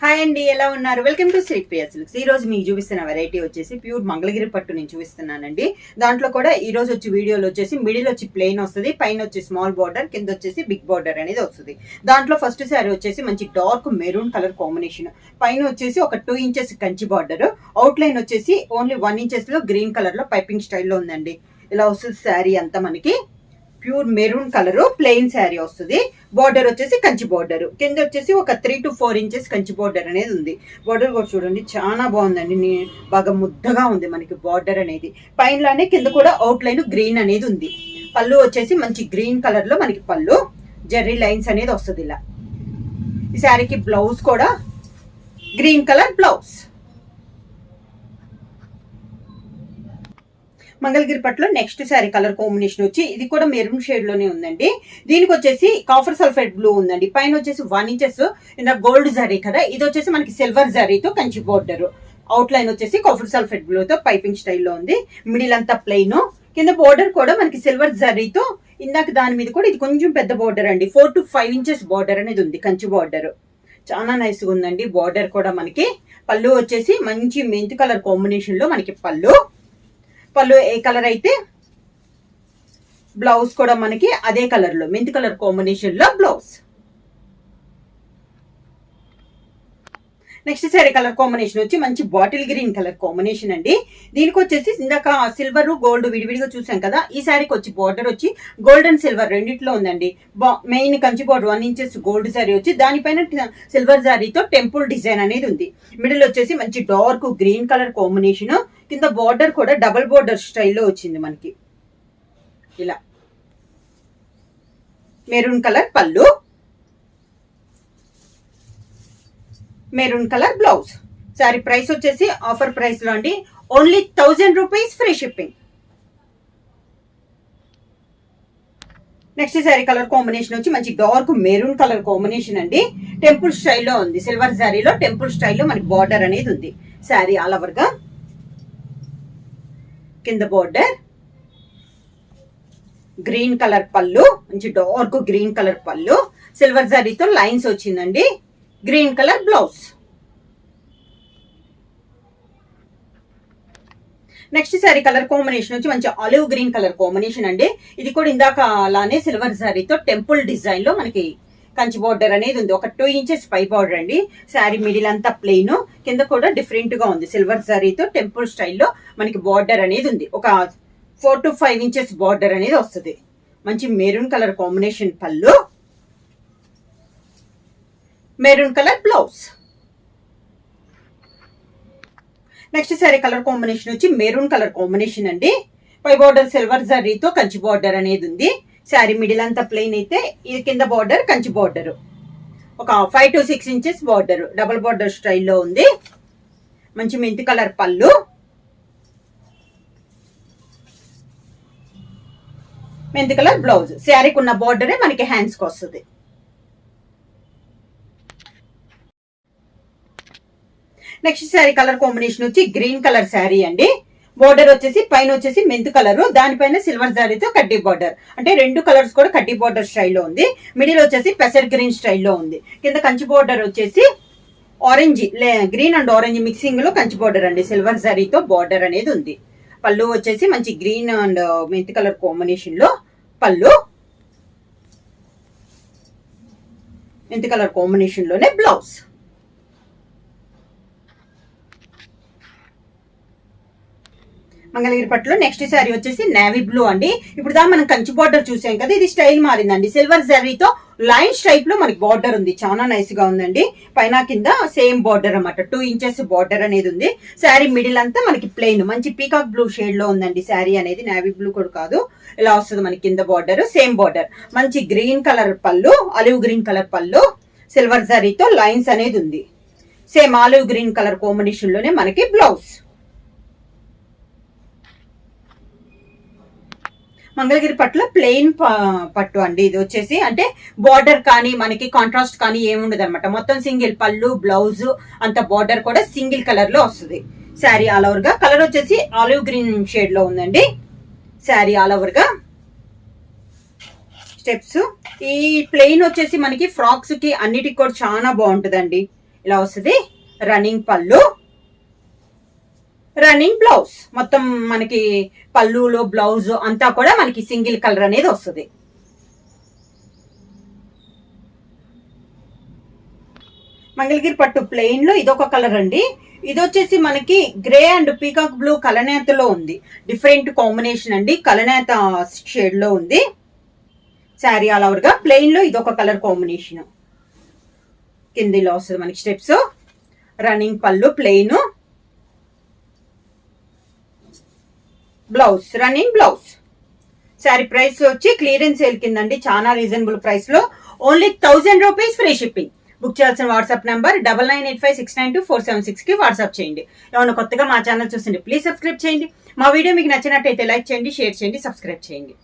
Hi అండి, ఎలా ఉన్నారు? Welcome to Sripriya silks. ఈ రోజు మీకు చూపిస్తున్న వెరైటీ వచ్చేసి ప్యూర్ మంగళగిరి పట్టు నేను చూపిస్తున్నానండి. దాంట్లో కూడా ఈ రోజు వచ్చి వీడియోలో వచ్చేసి మిడిల్ వచ్చి ప్లెయిన్ వస్తుంది, పైన వచ్చి స్మాల్ బార్డర్, కింద వచ్చేసి బిగ్ బార్డర్ అనేది వస్తుంది. దాంట్లో ఫస్ట్ శారీ వచ్చేసి మంచి డార్క్ మెరూన్ కలర్ కాంబినేషన్, పైన వచ్చేసి ఒక 2 inches Kanchi border, out line వచ్చేసి ఓన్లీ 1 ఇంచెస్ లో గ్రీన్ కలర్ లో పైపింగ్ స్టైల్లో ఉందండి. ఇలా వస్తుంది శారీ అంతా మనకి. Pure maroon colour plain sari వస్తుంది. బార్డర్ వచ్చేసి కంచి బార్డర్, కింద వచ్చేసి ఒక 3 to 4 ఇంచెస్ కంచి బార్డర్ అనేది ఉంది. బార్డర్ కూడా చూడండి చాలా బాగుందండి, బాగా ముద్దగా ఉంది మనకి బార్డర్ అనేది. పైనలానే కింద కూడా అవుట్ లైన్ గ్రీన్ అనేది ఉంది. పళ్ళు వచ్చేసి మంచి గ్రీన్ కలర్ లో మనకి పళ్ళు జెర్రీ లైన్స్ అనేది వస్తుంది. ఇలా ఈ శారీకి బ్లౌజ్ కూడా గ్రీన్ కలర్ బ్లౌజ్. మంగళగిరి పట్టులో నెక్స్ట్ శారీ కలర్ కాంబినేషన్ వచ్చి ఇది కూడా మెరూన్ షేడ్ లోనే ఉందండి. దీనికి వచ్చేసి కాఫర్ సల్ఫేట్ బ్లూ ఉందండి. పైన వచ్చేసి 1 ఇంచెస్ ఇంత గోల్డ్ జరీ కదా, ఇది వచ్చేసి మనకి సిల్వర్ జరీతో కంచి బోర్డర్, అవుట్ లైన్ వచ్చేసి కాఫర్ సల్ఫేట్ బ్లూ తో పైపింగ్ స్టైల్లో ఉంది. మిడిల్ అంతా ప్లెయిన్, కింద బోర్డర్ కూడా మనకి సిల్వర్ జరీతో, ఇందాక దాని మీద కూడా ఇది కొంచెం పెద్ద బోర్డర్ అండి, 4 to 5 ఇంచెస్ బోర్డర్ అనేది ఉంది కంచి బోర్డర్. చాలా నైస్ గా ఉందండి బోర్డర్ కూడా మనకి. పళ్ళు వచ్చేసి మంచి మెంతి కలర్ కాంబినేషన్ లో మనకి పళ్ళు ఏ కలర్ అయితే బ్లౌజ్ కూడా మనకి అదే కలర్ లో మెంతి కలర్ కాంబినేషన్ లో blouse. Next sari colour combination వచ్చి మంచి బాటిల్ గ్రీన్ కలర్ కాంబినేషన్ అండి. దీనికి వచ్చేసి ఇందాక సిల్వర్ గోల్డ్ విడివిడిగా చూసాం కదా, ఈ శారీకి వచ్చి బార్డర్ వచ్చి గోల్డ్ అండ్ సిల్వర్ రెండిట్లో ఉందండి. Main Kanchi border 1 inches gold sari వచ్చి దానిపైన సిల్వర్ శారీతో టెంపుల్ డిజైన్ అనేది ఉంది. మిడిల్ వచ్చేసి మంచి డార్క్ గ్రీన్ కలర్ కాంబినేషన్, కింద బార్డర్ కూడా డబుల్ బార్డర్ స్టైల్లో వచ్చింది మనకి. ఇలా మెరూన్ కలర్ పళ్ళు, maroon colour blouse. Sorry price వచ్చేసి ఆఫర్ ప్రైస్ లో అండి, only 1000 rupees free shipping. Next sari colour combination వచ్చి మంచి డార్క్ మెరూన్ కలర్ కాంబినేషన్ అండి. టెంపుల్ స్టైల్లో ఉంది, సిల్వర్ శారీలో టెంపుల్ స్టైల్లో మనకి బార్డర్ అనేది ఉంది. శారీ ఆల్ ఓవర్ గా కింద బార్డర్, గ్రీన్ కలర్ పళ్ళు, మంచి డార్క్ గ్రీన్ కలర్ పళ్ళు, సిల్వర్ జరీతో లైన్స్ వచ్చిందండి. Green colour blouse. Next sari colour combination వచ్చి మంచి ఆలివ్ గ్రీన్ కలర్ కాంబినేషన్ అండి. ఇది కూడా ఇందాక అలానే సిల్వర్ జరీతో టెంపుల్ డిజైన్ లో మనకి కంచి బార్డర్ అనేది ఉంది. ఒక 2 ఇంచెస్ పై బార్డర్ అండి. శారీ మిడిల్ అంతా ప్లెయిన్, కింద కూడా డిఫరెంట్ గా ఉంది, సిల్వర్ జరీతో టెంపుల్ స్టైల్లో మనకి బార్డర్ అనేది ఉంది. ఒక 4 to 5 ఇంచెస్ బార్డర్ అనేది వస్తుంది. మంచి మెరూన్ కలర్ కాంబినేషన్ పళ్ళు, maroon colour blouse. Next sari colour combination వచ్చి మెరూన్ కలర్ కాంబినేషన్ అండి. పై బార్డర్ సిల్వర్ జరీతో కంచి బార్డర్ అనేది ఉంది. శారీ మిడిల్ అంతా ప్లెయిన్ అయితే ఇది కింద బార్డర్ కంచి బార్డర్, ఒక 5 to 6 inches border double border స్టైల్లో ఉంది. మంచి మెంతి కలర్ పళ్ళు, మెంతి కలర్ బ్లౌజ్. శారీకి ఉన్న బార్డరే మనకి హ్యాండ్స్ కి వస్తుంది. నెక్స్ట్ శారీ కలర్ కాంబినేషన్ వచ్చి గ్రీన్ కలర్ శారీ అండి. బోర్డర్ వచ్చేసి పైన వచ్చేసి మెంతు కలర్, దానిపైన సిల్వర్ జారీతో కడ్డీ బార్డర్, అంటే 2 కలర్స్ కూడా కడ్డీ బార్డర్ స్టైల్లో ఉంది. మిడిల్ వచ్చేసి పెసర్ గ్రీన్ స్టైల్లో ఉంది. కింద కంచి బార్డర్ వచ్చేసి orange, green and orange mixing లో కంచి బార్డర్ అండి, సిల్వర్ జారీతో బార్డర్ అనేది ఉంది. పళ్ళు వచ్చేసి మంచి గ్రీన్ అండ్ మెంతు కలర్ కాంబినేషన్ లో పళ్ళు, మెంతు కలర్ కాంబినేషన్ లోనే బ్లౌజ్. మంగళగిరి పట్టులో నెక్స్ట్ శారీ వచ్చేసి నేవీ బ్లూ అండి. ఇప్పుడు దా మనం కంచి బార్డర్ చూసాం కదా, ఇది స్టైల్ మారిందండి. సిల్వర్ జరీతో లైన్స్ టైప్ లో మనకి బార్డర్ ఉంది, చాలా నైస్ గా ఉందండి. పైన కింద సేమ్ బార్డర్ అన్నమాట, 2 ఇంచెస్ బార్డర్ అనేది ఉంది. శారీ మిడిల్ అంతా మనకి ప్లెయిన్, మంచి పీకాక్ బ్లూ షేడ్ లో ఉందండి శారీ అనేది. నేవీ బ్లూ కూడా కాదు, ఇలా వస్తుంది మనకి. కింద బార్డర్ సేమ్ బార్డర్, మంచి గ్రీన్ కలర్ పళ్ళు, ఆలివ్ గ్రీన్ కలర్ పళ్ళు, సిల్వర్ జరీతో లైన్స్ అనేది ఉంది. Same olive green colour combination లోనే మనకి బ్లౌజ్. మంగళగిరి పట్టులో ప్లెయిన్ పట్టు అండి ఇది వచ్చేసి, అంటే బార్డర్ కానీ మనకి కాంట్రాస్ట్ కానీ ఏముండదు అనమాట. మొత్తం సింగిల్ పళ్ళు, బ్లౌజ్ అంత బార్డర్ కూడా సింగిల్ కలర్ లో వస్తుంది. శారీ ఆల్ ఓవర్ గా కలర్ వచ్చేసి ఆలివ్ గ్రీన్ షేడ్ లో ఉందండి. శారీ ఆల్ ఓవర్ గా స్టెప్స్. ఈ ప్లెయిన్ వచ్చేసి మనకి ఫ్రాక్స్ కి అన్నిటికి కూడా చాలా బాగుంటుందండి. ఇలా వస్తుంది. రన్నింగ్ పళ్ళు, రన్నింగ్ బ్లౌజ్. మొత్తం మనకి పళ్ళులో బ్లౌజ్ అంతా కూడా మనకి సింగిల్ కలర్ అనేది వస్తుంది. మంగళగిరి పట్టు ప్లెయిన్ లో ఇదొక కలర్ అండి. ఇది వచ్చేసి మనకి గ్రే అండ్ పీకాక్ బ్లూ కలనేతలో ఉంది. డిఫరెంట్ కాంబినేషన్ అండి, కలనేత షేడ్ లో ఉంది. శారీ ఆల్ ఓవర్ గా ప్లెయిన్ లో ఇదొక కలర్ కాంబినేషన్. కిందిలో వస్తుంది మనకి స్టెప్స్. రన్నింగ్ పళ్ళు plain, blouse running blouse. Sari price వచ్చి క్లియరెన్స్ సేల్ కిందండి, చాలా రీజనబుల్ ప్రైస్ లో only 1000 rupees free shipping. Book చేయాల్సిన వాట్సాప్ నంబర్ 9985692476 కి వాట్సాప్ చేయండి. ఏమైనా కొత్తగా మా ఛానల్ చూసిండి ప్లీజ్ సబ్స్క్రైబ్ చేయండి. మా వీడియో మీకు నచ్చినట్టయితే లైక్ చేయండి, షేర్ చేయండి, సబ్స్క్రైబ్ చేయండి.